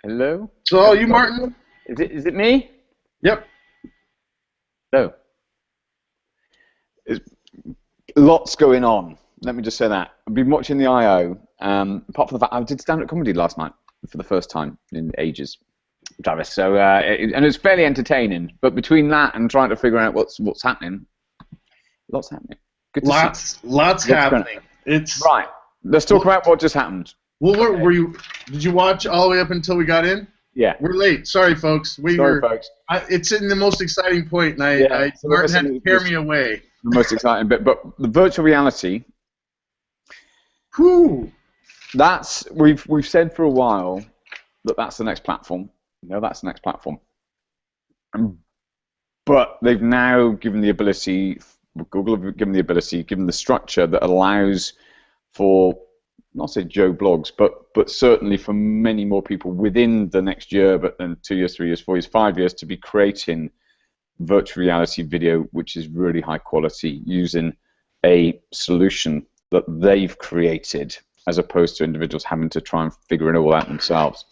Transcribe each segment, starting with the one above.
Hello? So, you, Martin? Is it me? Yep. No. There's lots going on. Let me just say that. I've been watching the I.O. Apart from the fact I did stand-up comedy last night for the first time in ages, Travis. So and it's fairly entertaining. But between that and trying to figure out what's happening, lots happening. Good to see. Lots happening. It's right. Let's talk about what just happened. Well, were you? Did you watch all the way up until we got in? Yeah. We're late. Sorry, folks. Sorry, folks. It's in the most exciting point, and Martin had to carry me away. The most exciting bit, but the virtual reality. Whew. We've said for a while that that's the next platform. That's the next platform. But they've now given the ability. Google have given the ability, given the structure that allows for, not say Joe Blogs, but certainly for many more people within the next year, but then 2 years, 3 years, 4 years, 5 years, to be creating virtual reality video, which is really high quality, using a solution that they've created, as opposed to individuals having to try and figure it all out themselves.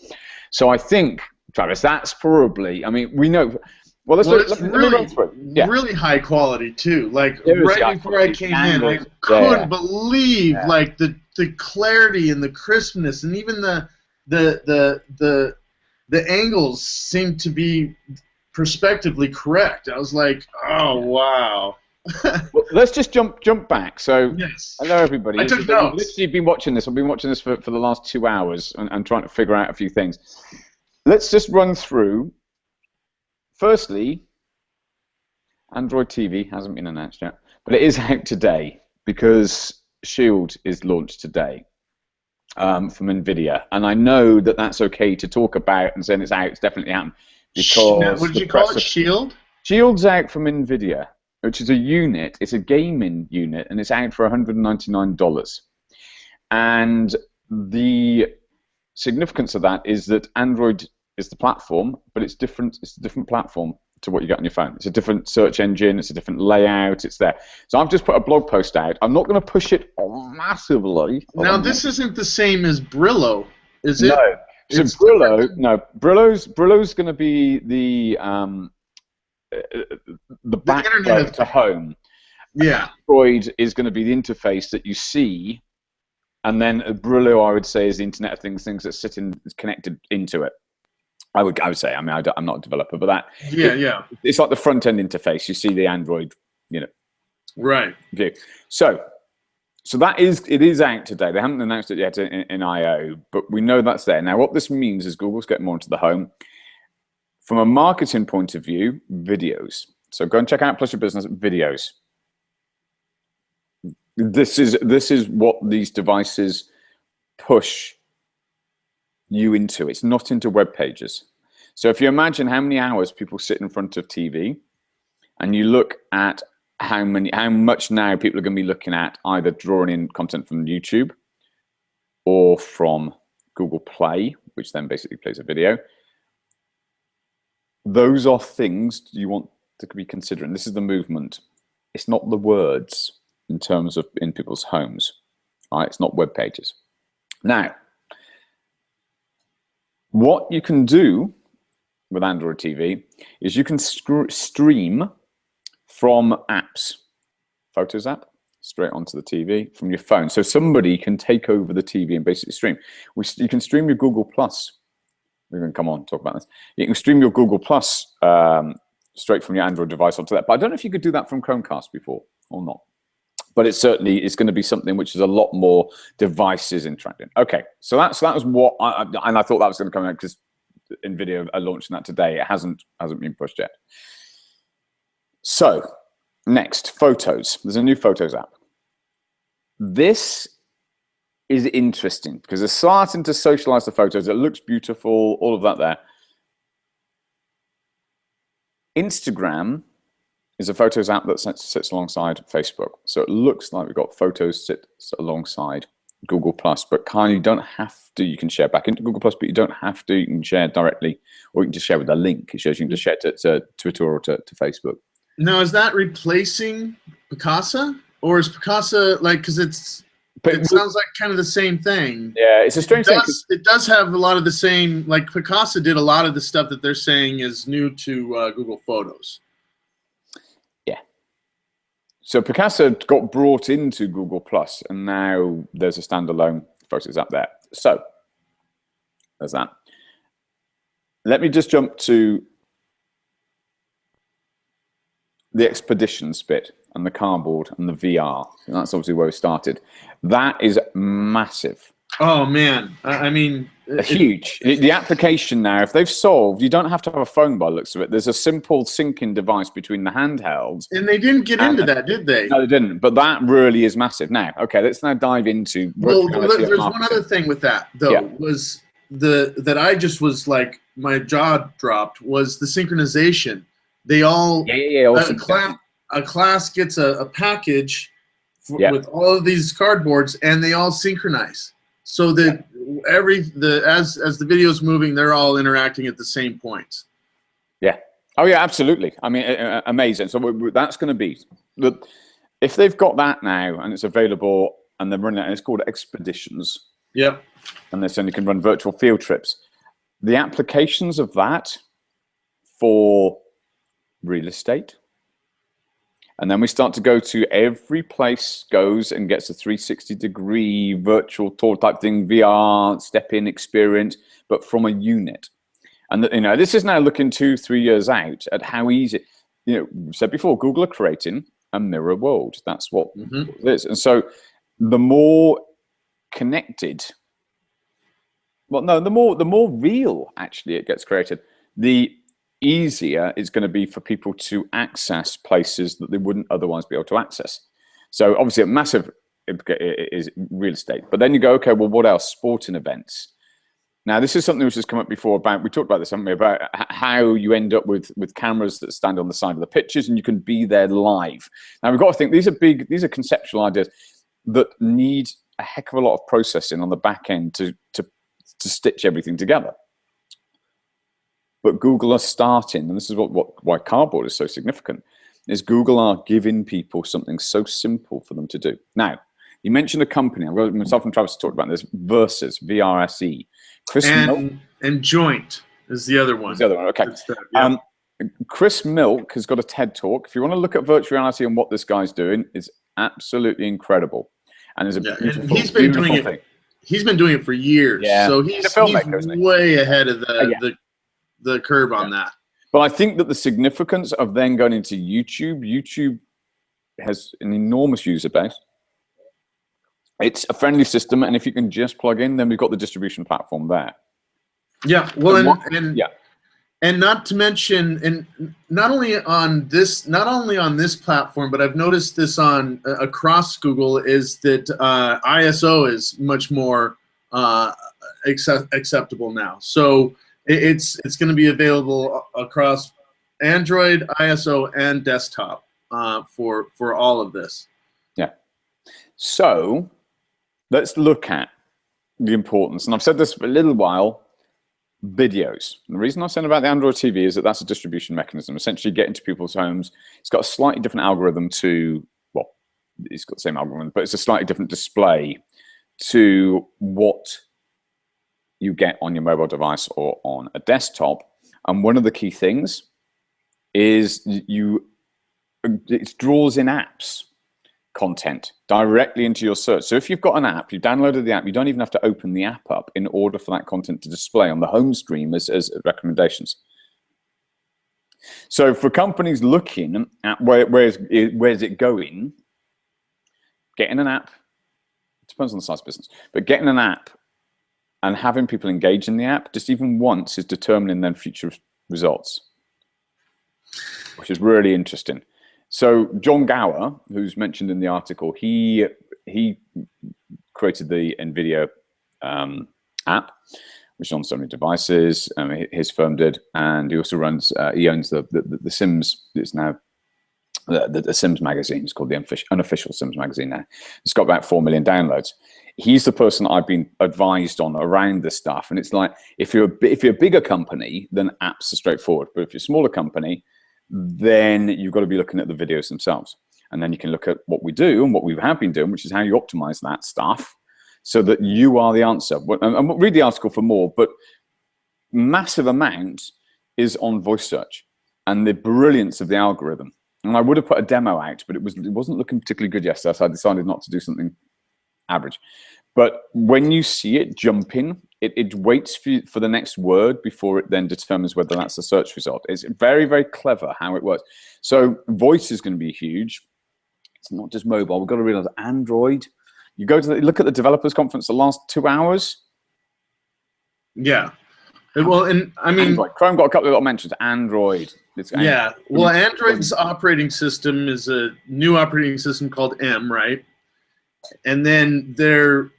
So I think, Travis, that's probably, I mean, we know. Well, it's really high quality too. Like right before I came in, I couldn't believe like the clarity and the crispness, and even the angles seemed to be prospectively correct. I was like, oh wow. Well, let's just jump back. So yes. Hello everybody. I took notes. I've literally been watching this. I've been watching this for the last 2 hours and trying to figure out a few things. Let's just run through. Firstly, Android TV hasn't been announced yet, but it is out today because Shield is launched today from NVIDIA, and I know that that's okay to talk about and saying it's out. It's definitely happened because. What did you call it? Shield? Shield's out from NVIDIA, which is a unit. It's a gaming unit, and it's out for $199. And the significance of that is that Android is the platform, but it's different. It's a different platform to what you get on your phone. It's a different search engine. It's a different layout. It's there. So I've just put a blog post out. I'm not going to push it massively. Now this isn't the same as Brillo, is it? No. So Brillo's going to be the backbone to home. Yeah. Android is going to be the interface that you see, and then Brillo, I would say, is the Internet of Things that sit connected into it. I would say. I mean, I'm not a developer, but it's like the front end interface. You see the Android, right view. So it is out today. They haven't announced it yet in I/O, but we know that's there. Now, what this means is Google's getting more into the home. From a marketing point of view, videos. So go and check out Plus Your Business videos. This is what these devices push you into. It's not into web pages. So if you imagine how many hours people sit in front of TV, and you look at how much now people are going to be looking at either drawing in content from YouTube or from Google Play, which then basically plays a video. Those are things you want to be considering. This is the movement. It's not the words in terms of in people's homes. All right? It's not web pages. Now, what you can do with Android TV is you can stream from apps, Photos app, straight onto the TV from your phone. So somebody can take over the TV and basically stream. You can stream your Google Plus. We're going to come on and talk about this. You can stream your Google Plus straight from your Android device onto that. But I don't know if you could do that from Chromecast before or not. But it certainly is going to be something which is a lot more devices interacting. Okay, so that was what and I thought that was going to come out because NVIDIA are launching that today. It hasn't been pushed yet. So next, Photos. There's a new Photos app. This is interesting because they're starting to socialize the photos. It looks beautiful, all of that there. Instagram is a Photos app that sits alongside Facebook. So it looks like we've got Photos sit alongside Google Plus, but you don't have to. You can share back into Google Plus, but you don't have to. You can share directly, or you can just share with a link. It shows you can just share to Twitter or to Facebook. Now, is that replacing Picasa, or is Picasa like, because it's But it sounds like kind of the same thing. Yeah, it's a strange thing. It does have a lot of the same, like Picasa did a lot of the stuff that they're saying is new to Google Photos. Yeah. So Picasa got brought into Google Plus, and now there's a standalone Photos app there. So there's that. Let me just jump to the expeditions bit and the cardboard and the VR. And that's obviously where we started. That is massive. Oh man, I mean, huge. The application now, if they've solved, you don't have to have a phone by the looks of it. There's a simple syncing device between the handhelds. And they didn't get into that, did they? No, they didn't. But that really is massive. Now, okay, let's now dive into. Well, there's one other thing with that though. Was that I just was like, my jaw dropped, was the synchronization. They all awesome. A class gets a package with all of these cardboards, and they all synchronize. So that as the video's moving, they're all interacting at the same points. Yeah. Oh yeah, absolutely. I mean, amazing. So that's going to be if they've got that now and it's available and they're running it, and it's called Expeditions. Yep. And they're saying you can run virtual field trips. The applications of that for real estate. And then we start to go to every place goes and gets a 360-degree virtual tour type thing, VR, step-in experience, but from a unit. And this is now looking 2-3 years out at how easy. We said before, Google are creating a mirror world. That's what it is. And so the more connected, the more real actually it gets created, the easier it's going to be for people to access places that they wouldn't otherwise be able to access. So obviously a massive is real estate. But then you go, okay, well, what else? Sporting events. Now, this is something which has come up before we talked about this, haven't we, about how you end up with cameras that stand on the side of the pitches and you can be there live. Now, we've got to think these are conceptual ideas that need a heck of a lot of processing on the back end to stitch everything together. But Google are starting, and this is why cardboard is so significant, is Google are giving people something so simple for them to do. Now, you mentioned a company. Myself and Travis talked about this, Versus, VRSE. And Joint is the other one. The other one, okay. Chris Milk has got a TED Talk. If you want to look at virtual reality and what this guy's doing, it's absolutely incredible. And there's a beautiful, he's been doing thing. It. He's been doing it for years. Yeah. So he's way ahead of the curve on that. But I think that the significance of then going into YouTube has an enormous user base. It's a friendly system, and if you can just plug in, then we've got the distribution platform there. Yeah, well, and not to mention, and not only on this platform, but I've noticed this on across Google, is that ISO is much more acceptable now. So it's going to be available across Android, ISO, and desktop for all of this. Yeah. So let's look at the importance, and I've said this for a little while. Videos. And the reason I'm saying about the Android TV is that that's a distribution mechanism, essentially get into people's homes. It's got a slightly different algorithm to, well, it's got the same algorithm, but it's a slightly different display to what you get on your mobile device or on a desktop. And one of the key things is it draws in apps content directly into your search. So if you've got an app, you've downloaded the app, you don't even have to open the app up in order for that content to display on the home screen as recommendations. So for companies looking at where's it going, getting an app, it depends on the size of business, but getting an app and having people engage in the app just even once is determining then future results, which is really interesting. So John Gower, who's mentioned in the article, he created the NVIDIA app, which is on so many devices. His firm did, and he also he owns the Sims. It's now the Sims magazine. It's called the unofficial Sims magazine now. It's got about 4 million downloads. He's the person I've been advised on around this stuff, and it's like if you're a bigger company, then apps are straightforward. But if you're a smaller company, then you've got to be looking at the videos themselves. And then you can look at what we do and what we have been doing, which is how you optimize that stuff so that you are the answer. And read the article for more, but massive amount is on voice search and the brilliance of the algorithm. And I would have put a demo out, but it wasn't looking particularly good yesterday, so I decided not to do something average. But when you see it jumping, it waits for the next word before it then determines whether that's a search result. It's very, very clever how it works. So voice is going to be huge. It's not just mobile. We've got to realize Android. You go to look at the developers conference the last 2 hours. Yeah. Well, and I mean, Android. Chrome got a couple of little mentions. Android. Yeah. Well, Android's operating system is a new operating system called M, right? And then they're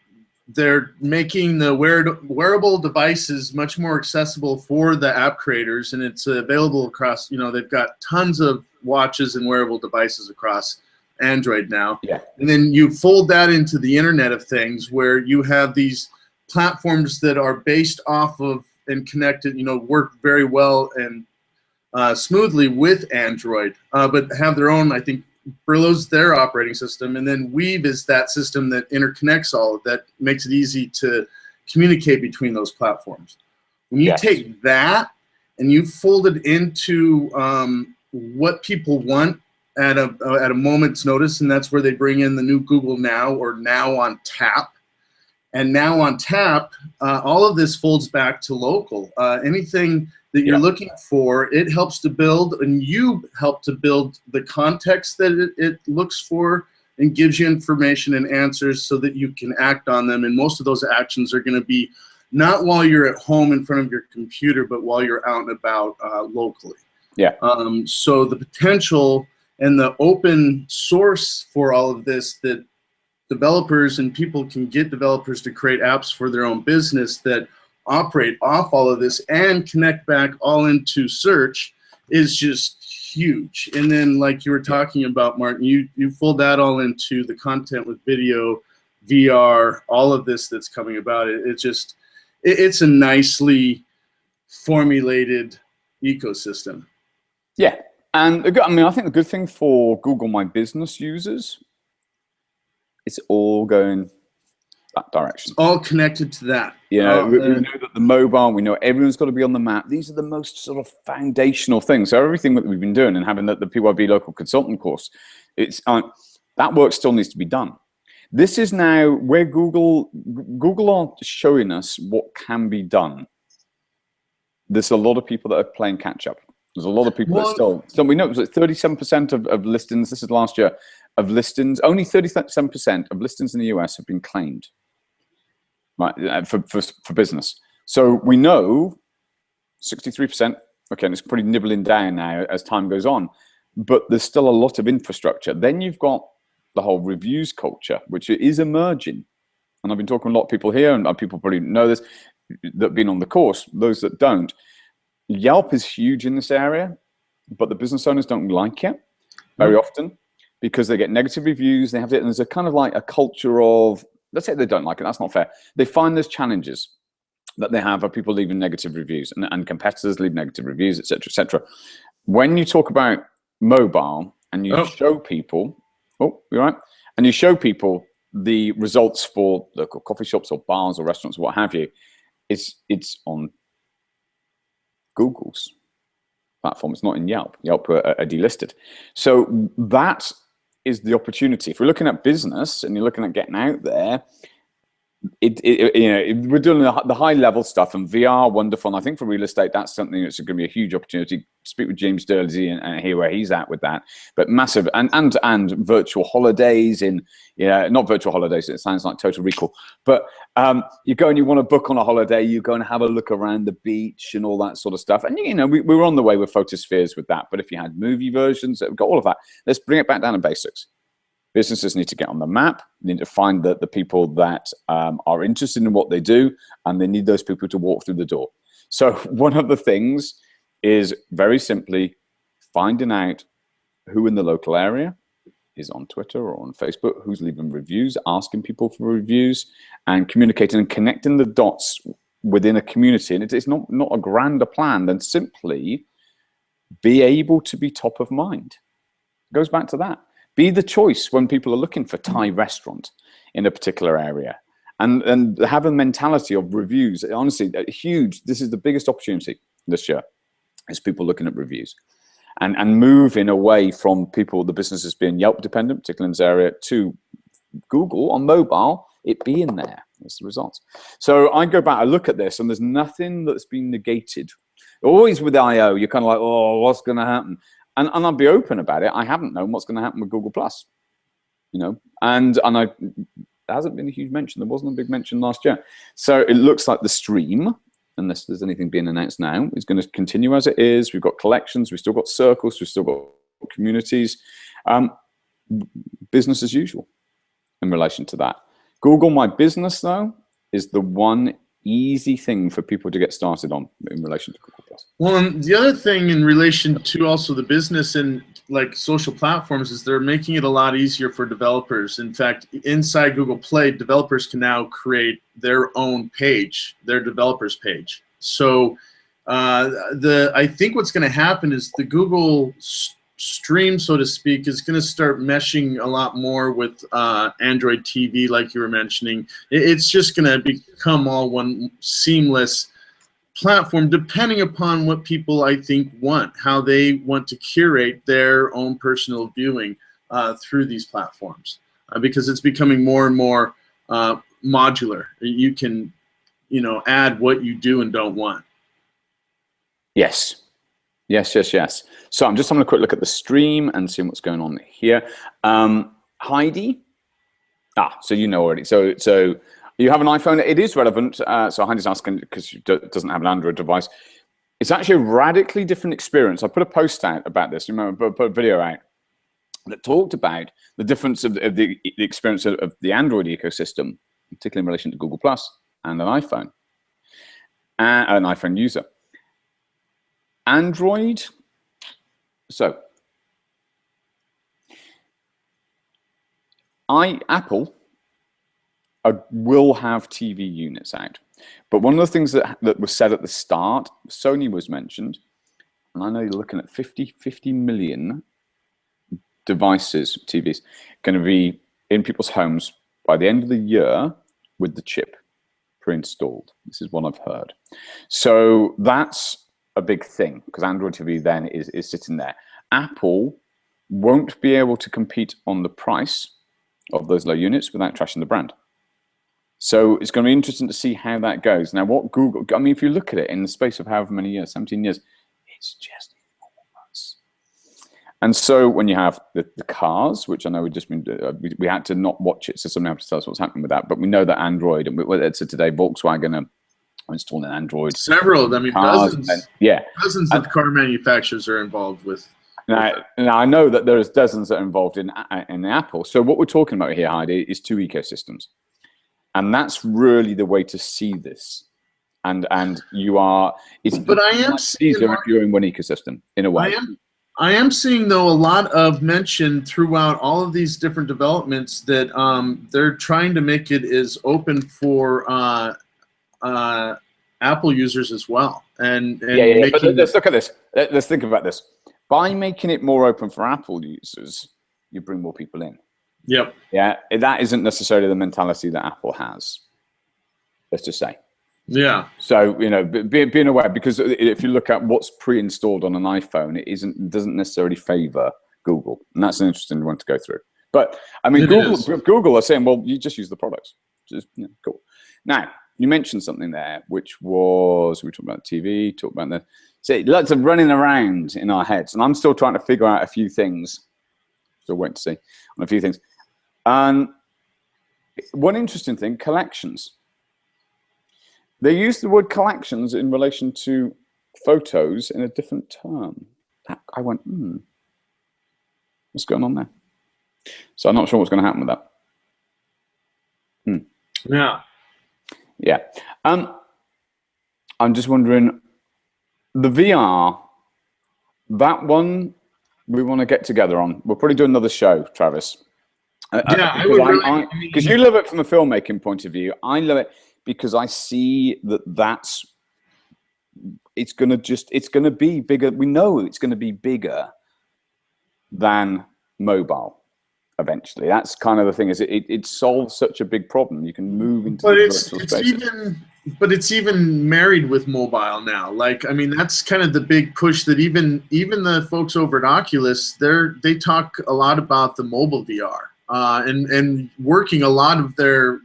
making the wearable devices much more accessible for the app creators, and it's available across. They've got tons of watches and wearable devices across Android now. Yeah. And then you fold that into the Internet of Things, where you have these platforms that are based off of and connected, work very well and smoothly with Android, but have their own, I think, Brillo's their operating system, and then Weave is that system that interconnects all of that, makes it easy to communicate between those platforms. When you take that and you fold it into what people want at a moment's notice, and that's where they bring in the new Google Now or Now on Tap. And Now on Tap, all of this folds back to local. Anything that you're looking for, it helps to build, and you help to build the context that it looks for and gives you information and answers so that you can act on them. And most of those actions are going to be not while you're at home in front of your computer, but while you're out and about locally. Yeah. So the potential and the open source for all of this, that developers and people can get developers to create apps for their own business that operate off all of this and connect back all into search, is just huge. And then, like you were talking about, Martin, you fold that all into the content with video, VR, all of this that's coming about. It's a nicely formulated ecosystem. Yeah. And I mean, I think the good thing for Google My Business users, it's all going that direction. It's all connected to that. We know that the mobile, we know everyone's got to be on the map. These are the most sort of foundational things. So everything that we've been doing and having the PYB local consultant course, it's that work still needs to be done. This is now where Google are showing us what can be done. There's a lot of people that are playing catch up. There's a lot of people that still we know it was like 37% of listings. This is last year of listings. Only 37% of listings in the US have been claimed, right, for business. So we know 63%. Okay, and it's pretty nibbling down now as time goes on, but there's still a lot of infrastructure. Then you've got the whole reviews culture, which is emerging. And I've been talking to a lot of people here, and people probably know this that have been on the course. Those that don't. Yelp is huge in this area, but the business owners don't like it very often because they get negative reviews. They have it, and there's a kind of like a culture of, let's say they don't like it. That's not fair. They find there's challenges that they have of people leaving negative reviews and competitors leave negative reviews, et cetera, et cetera. When you talk about mobile and you show people, you're right, and you show people the results for local coffee shops or bars or restaurants or what have you, it's on Google's platform. It's not in Yelp. Yelp are delisted. So that is the opportunity. If we're looking at business and you're looking at getting out there, we're doing the high level stuff, and VR, wonderful. And I think for real estate, that's something that's going to be a huge opportunity. Speak with James Durley and hear where he's at with that. But massive and virtual holidays not virtual holidays. It sounds like Total Recall. But you go and you want to book on a holiday. You go and have a look around the beach and all that sort of stuff. And we're on the way with photospheres with that. But if you had movie versions, we've got all of that. Let's bring it back down to basics. Businesses need to get on the map. They need to find the people that are interested in what they do, and they need those people to walk through the door. So one of the things is very simply finding out who in the local area is on Twitter or on Facebook, who's leaving reviews, asking people for reviews, and communicating and connecting the dots within a community. And it's not a grander plan than simply be able to be top of mind. It goes back to that. Be the choice when people are looking for Thai restaurant in a particular area. And have a mentality of reviews. Honestly, huge. This is the biggest opportunity this year, is people looking at reviews and moving away from people, the businesses being Yelp dependent, particularly in this area, to Google on mobile, it being there. That's the results. So I go back, I look at this, and there's nothing that's been negated. Always with I/O, you're kind of like, oh, what's going to happen? And I'll be open about it. I haven't known what's going to happen with Google Plus, you know, and there hasn't been a huge mention. There wasn't a big mention last year. So it looks like the stream, unless there's anything being announced now, is going to continue as it is. We've got collections, we've still got circles, we've still got communities. Business as usual in relation to that. Google My Business, though, is the one easy thing for people to get started on in relation to Google Plus. Well, and the other thing in relation to also the business and like social platforms is they're making it a lot easier for developers. In fact, inside Google Play, developers can now create their own page, their developers page. So I think what's going to happen is the Google Stream, so to speak, is going to start meshing a lot more with Android TV, like you were mentioning. It's just going to become all one seamless platform, depending upon what people, I think, want, how they want to curate their own personal viewing through these platforms, because it's becoming more and more modular. You can, you know, add what you do and don't want. Yes. Yes, yes, yes. So I'm just having a quick look at the stream and seeing what's going on here. Heidi. So you know already. So you have an iPhone. It is relevant. So Heidi's asking because she doesn't have an Android device. It's actually a radically different experience. I put a post out about this. You remember, I put a video out that talked about the difference of the experience of the Android ecosystem, particularly in relation to Google Plus and an iPhone user. Android, so Apple will have TV units out, but one of the things that was said at the start, Sony was mentioned, and I know you're looking at 50 million devices, TVs, going to be in people's homes by the end of the year with the chip pre-installed. This is what I've heard. So that's a big thing, because Android TV then is sitting there. Apple won't be able to compete on the price of those low units without trashing the brand. So it's going to be interesting to see how that goes. Now, what Google, I mean, if you look at it in the space of however many years, 17 years, it's just enormous. And so when you have the cars, which I know we had to not watch it, so somebody had to tell us what's happening with that, but we know that Android, and so today Volkswagen are installing Android. Several, I mean, cars, dozens. Yeah. Dozens of car manufacturers are involved with. Now I know that there's dozens that are involved in Apple. So what we're talking about here, Heidi, is two ecosystems. And that's really the way to see this. And you are, but I am easier if you're in one ecosystem, in a way. I am seeing, though, a lot of mention throughout all of these different developments that they're trying to make it as open for Apple users as well. And yeah. But let's look at this. Let's think about this. By making it more open for Apple users, you bring more people in. Yep. Yeah, that isn't necessarily the mentality that Apple has. Let's just say. Yeah. So, you know, being aware, because if you look at what's pre-installed on an iPhone, it doesn't necessarily favor Google, and that's an interesting one to go through. But I mean, Google are saying, well, you just use the products. Just, you know, cool. Now, you mentioned something there, which was, we talked about TV, talked about the, so lots of running around in our heads, and I'm still trying to figure out a few things. Still waiting to see on a few things. And one interesting thing, collections. They use the word collections in relation to photos in a different term. I went, what's going on there? So I'm not sure what's going to happen with that. Yeah. Yeah. I'm just wondering, the VR, that one we want to get together on. We'll probably do another show, Travis. Yeah, I would really. Because you love it from a filmmaking point of view. I love it because I see it's going to be bigger. We know it's going to be bigger than mobile. eventually. That's kind of the thing, is it solves such a big problem. You can move into the virtual spaces. But it's even married with mobile now. Like, I mean, that's kind of the big push that even the folks over at Oculus, they talk a lot about the mobile VR, and working a lot of their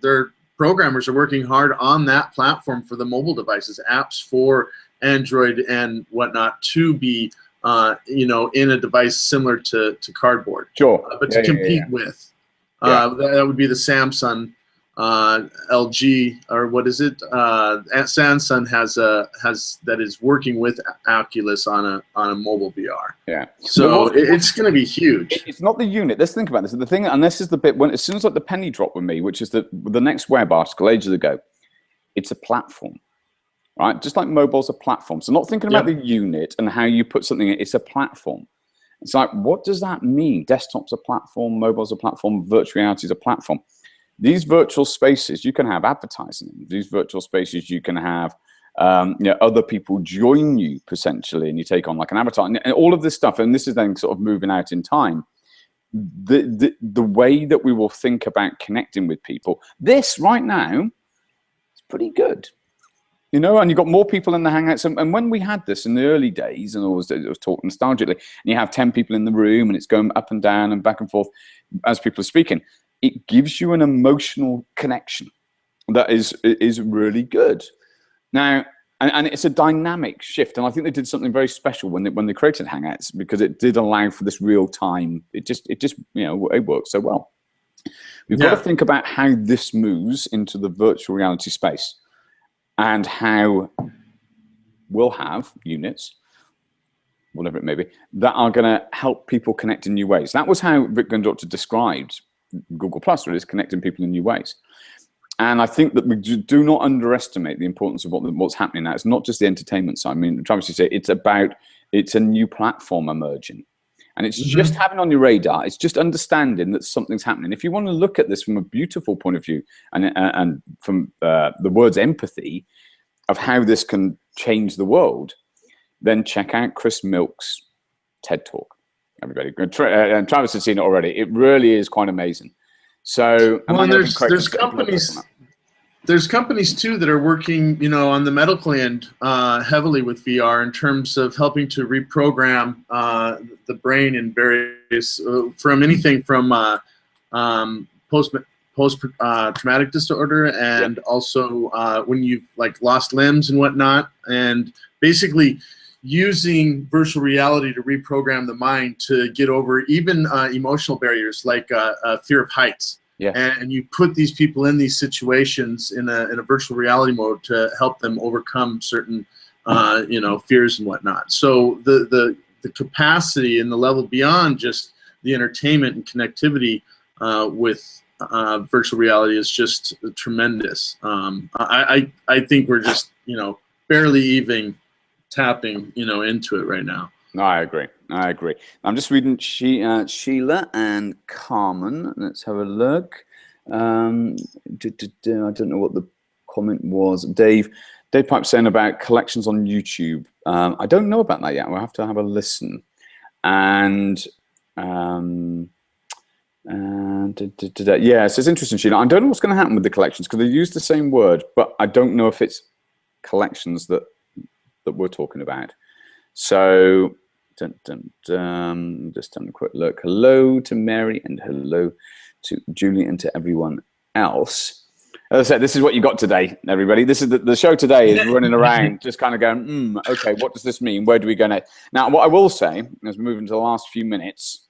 programmers are working hard on that platform for the mobile devices, apps for Android and whatnot, to be in a device similar to Cardboard. Sure. But to compete with. That would be the Samsung, LG, or what is it? Samsung has that is working with Oculus on a mobile VR. Yeah. So it's going to be huge. It's not the unit. Let's think about this. The thing, and this is the bit when, as soon as like the penny dropped with me, which is the next web article ages ago, it's a platform, right? Just like mobile's a platform. So not thinking about the unit and how you put something in. It's a platform. It's like, what does that mean? Desktop's a platform, mobile's a platform, virtual reality is a platform. These virtual spaces, you can have advertising in. These virtual spaces, you can have other people join you potentially, and you take on like an avatar, and all of this stuff. And this is then sort of moving out in time. The way that we will think about connecting with people, this right now is pretty good. And you've got more people in the Hangouts. And when we had this in the early days, and it was talked nostalgically, and you have 10 people in the room, and it's going up and down and back and forth as people are speaking, it gives you an emotional connection that is really good. Now, and it's a dynamic shift, and I think they did something very special when they created Hangouts, because it did allow for this real time. It just it works so well. We've got to think about how this moves into the virtual reality space, and how we'll have units, whatever it may be, that are going to help people connect in new ways. That was how Rick Gunndorfer described Google Plus, really, is connecting people in new ways. And I think that we do not underestimate the importance of what's happening now. It's not just the entertainment side. I mean, Travis, you say it's a new platform emerging. And it's just having on your radar, it's just understanding that something's happening. If you want to look at this from a beautiful point of view, and from the words empathy, of how this can change the world, then check out Chris Milk's TED Talk. Everybody, and Travis has seen it already. It really is quite amazing. So, there's companies too that are working, on the medical end heavily with VR in terms of helping to reprogram the brain in various from anything from post traumatic disorder, and also when you've like lost limbs and whatnot, and basically using virtual reality to reprogram the mind to get over even emotional barriers like fear of heights. And you put these people in these situations in a virtual reality mode to help them overcome certain fears and whatnot. So the capacity and the level beyond just the entertainment and connectivity with virtual reality is just tremendous. I think we're just barely even tapping into it right now. No, I agree. I'm just reading Sheila and Carmen. Let's have a look. I don't know what the comment was. Dave Pipe saying about collections on YouTube. I don't know about that yet. We'll have to have a listen. And so it's interesting, Sheila. I don't know what's going to happen with the collections, because they use the same word, but I don't know if it's collections that we're talking about. So just having a quick look. Hello to Mary, and hello to Julie, and to everyone else. As I said, this is what you got today, everybody. This is the show today is running around just kind of going, okay, what does this mean? Where do we go next? Now, what I will say, as we move into the last few minutes,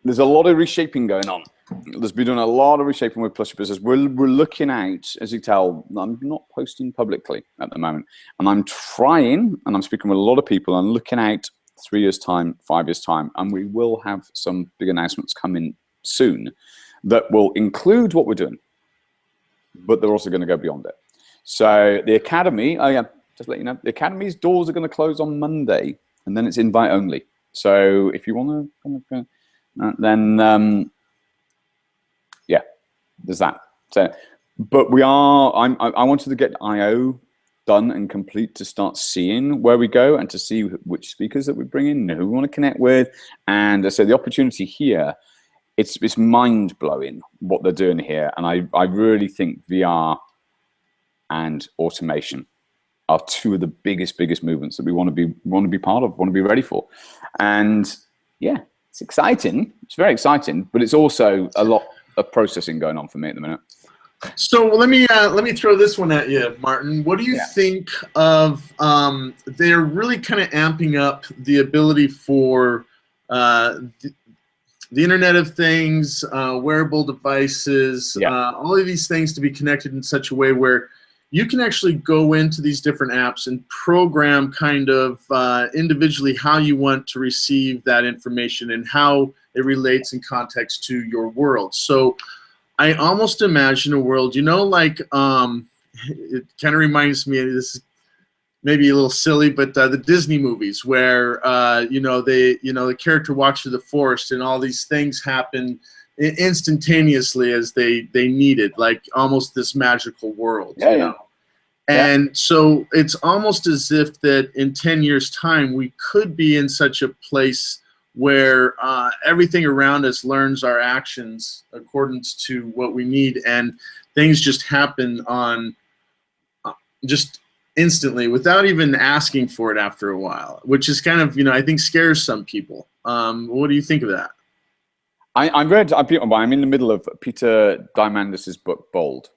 there's a lot of reshaping going on. There's been doing a lot of reshaping with Plus Your Business. We're looking out, as you tell, I'm not posting publicly at the moment. And I'm trying, and I'm speaking with a lot of people, and looking out 3 years' time, 5 years' time, and we will have some big announcements coming soon that will include what we're doing, but they're also going to go beyond it. So the Academy, just let you know, the Academy's doors are going to close on Monday, and then it's invite only. So if you want to, then there's that. So, but I wanted to get IO done and complete to start seeing where we go and to see which speakers that we bring in, who we want to connect with. And so the opportunity here, it's mind-blowing what they're doing here. And I really think VR and automation are two of the biggest movements that we want to be part of, want to be ready for. And yeah, it's exciting. It's very exciting, but it's also a lot of processing going on for me at the minute. So let me throw this one at you, Martin. What do you think of? They're really kind of amping up the ability for the Internet of Things, wearable devices, all of these things to be connected in such a way where you can actually go into these different apps and program kind of individually how you want to receive that information and how it relates in context to your world. So I almost imagine a world, you know, like it kind of reminds me, this is maybe a little silly, but the Disney movies where the character walks through the forest and all these things happen instantaneously as they need it, like almost this magical world. You know? And so it's almost as if that in 10 years' time we could be in such a place where everything around us learns our actions according to what we need, and things just happen on just instantly without even asking for it after a while, which is kind of, I think scares some people. What do you think of that? I'm in the middle of Peter Diamandis's book, Bold.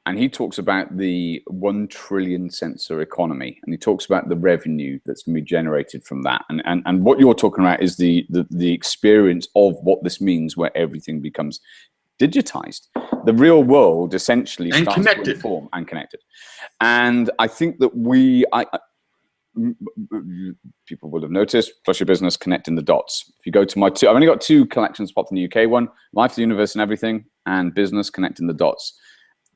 And he talks about the 1 trillion sensor economy, and he talks about the revenue that's going to be generated from that. And what you're talking about is the experience of what this means, where everything becomes digitized. The real world essentially starts to inform and connected. And I think that people will have noticed, Plus Your Business, connecting the dots. If you go to my I've only got 2 collection spots in the UK, one, Life, the Universe and Everything, and Business, connecting the dots.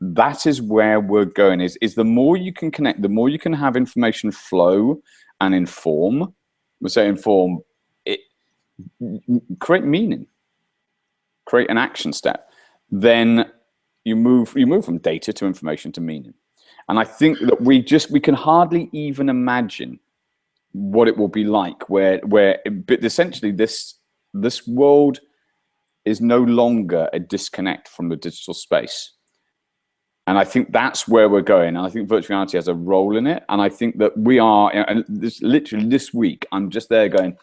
That is where we're going, is the more you can connect, the more you can have information flow and inform. We'll say inform, it create meaning, create an action step. Then you move from data to information to meaning. And I think that we can hardly even imagine what it will be like but essentially this world is no longer a disconnect from the digital space. And I think that's where we're going. And I think virtual reality has a role in it. And I think that we are, and literally this week, I'm just there going,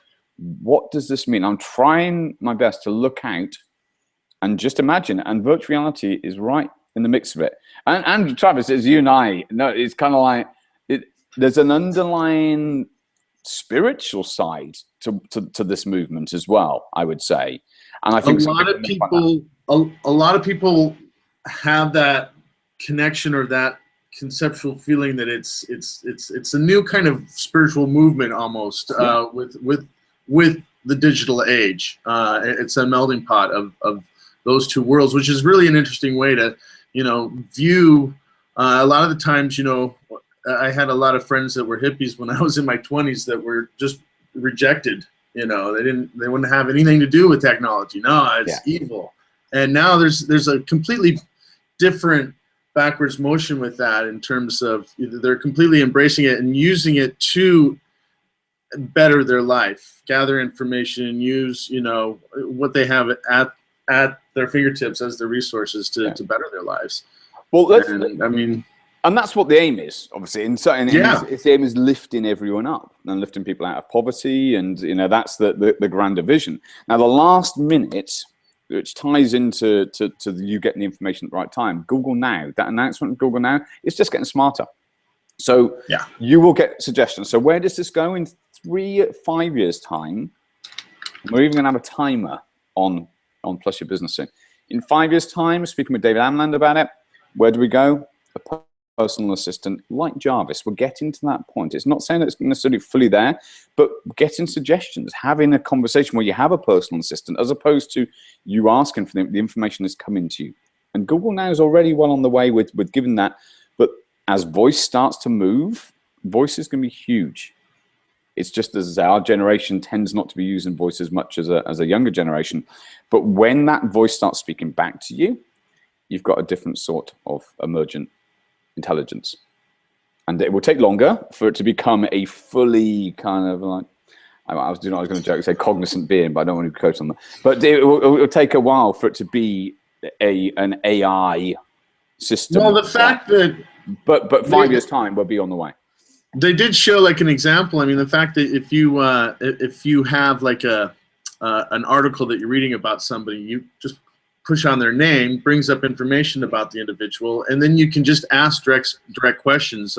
what does this mean? I'm trying my best to look out and just imagine. And virtual reality is right in the mix of it. And Travis, as you and I know, it's kind of like, there's an underlying spiritual side to this movement as well, I would say. And I think a lot of people have that connection or that conceptual feeling that it's a new kind of spiritual movement almost with the digital age. It's a melting pot of those two worlds, which is really an interesting way to view. A lot of the times, I had a lot of friends that were hippies when I was in my 20s that were just rejected. They wouldn't have anything to do with technology. No, it's evil. And now there's a completely different backwards motion with that, in terms of they're completely embracing it and using it to better their life, gather information, use what they have at their fingertips as their resources to better their lives. Well, and that's what the aim is, obviously. And so, the aim is lifting everyone up and lifting people out of poverty, and that's the grander vision. Now, the last minute, which ties into you getting the information at the right time. Google Now, that announcement of Google Now, it's just getting smarter. So you will get suggestions. So where does this go in 3-5 years' time? We're even going to have a timer on Plus Your Business soon. In 5 years' time, speaking with David Amland about it, where do we go? A personal assistant like Jarvis. We're getting to that point. It's not saying that it's necessarily fully there, but getting suggestions, having a conversation where you have a personal assistant, as opposed to you asking for the information is coming to you. And Google Now is already well on the way with giving that. But as voice starts to move, voice is going to be huge. It's just as our generation tends not to be using voice as much as a younger generation. But when that voice starts speaking back to you, you've got a different sort of emergent intelligence. And it will take longer for it to become a fully kind of like, I was going to joke and say cognizant being, but I don't want to quote on that. But it will take a while for it to be an AI system. Well, the fact that... But 5 years' time, we'll be on the way. They did show like an example. I mean, the fact that if you have like an article that you're reading about somebody, you just push on their name, brings up information about the individual, and then you can just ask direct questions.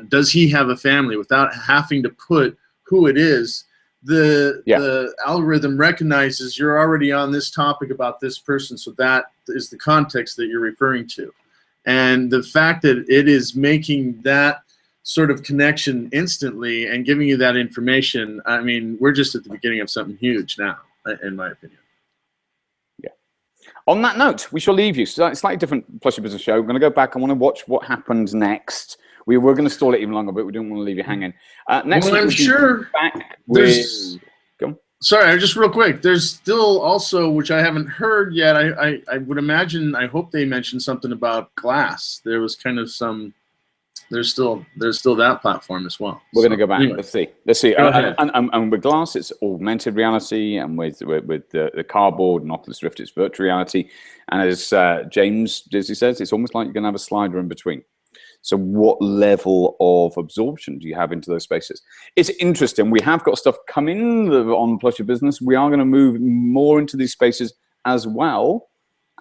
Does he have a family? Without having to put who it is, the algorithm recognizes you're already on this topic about this person, so that is the context that you're referring to. And the fact that it is making that sort of connection instantly and giving you that information, I mean, we're just at the beginning of something huge now, in my opinion. Yeah. On that note, we shall leave you. So slightly different Plus Your Business show. We're going to go back. I want to watch what happens next. We were going to stall it even longer, but we didn't want to leave you hanging. Next week, I'm sure back with... Go on. Sorry, just real quick. There's still also, which I haven't heard yet, I would imagine, I hope they mentioned something about glass. There was kind of some... There's still that platform as well. We're going to go back. Anyway. Let's see. And with glass, it's augmented reality, and with the cardboard and Oculus Rift, it's virtual reality. And as James Disney says, it's almost like you're going to have a slider in between. So what level of absorption do you have into those spaces? It's interesting. We have got stuff coming on Plus Your Business. We are going to move more into these spaces as well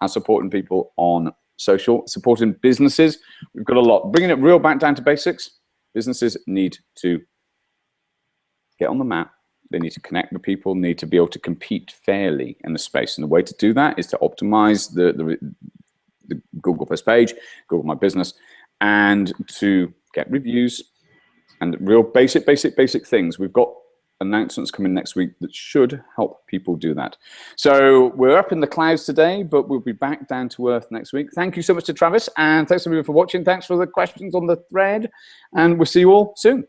as supporting people on social, supporting businesses. We've got a lot. Bringing it real back down to basics. Businesses need to get on the map. They need to connect with people, need to be able to compete fairly in the space. And the way to do that is to optimize the Google First Page, Google My Business, and to get reviews and real basic things. We've got announcements coming next week that should help people do that. So we're up in the clouds today, but we'll be back down to earth next week. Thank you so much to Travis, and thanks everyone for watching. Thanks for the questions on the thread, and we'll see you all soon.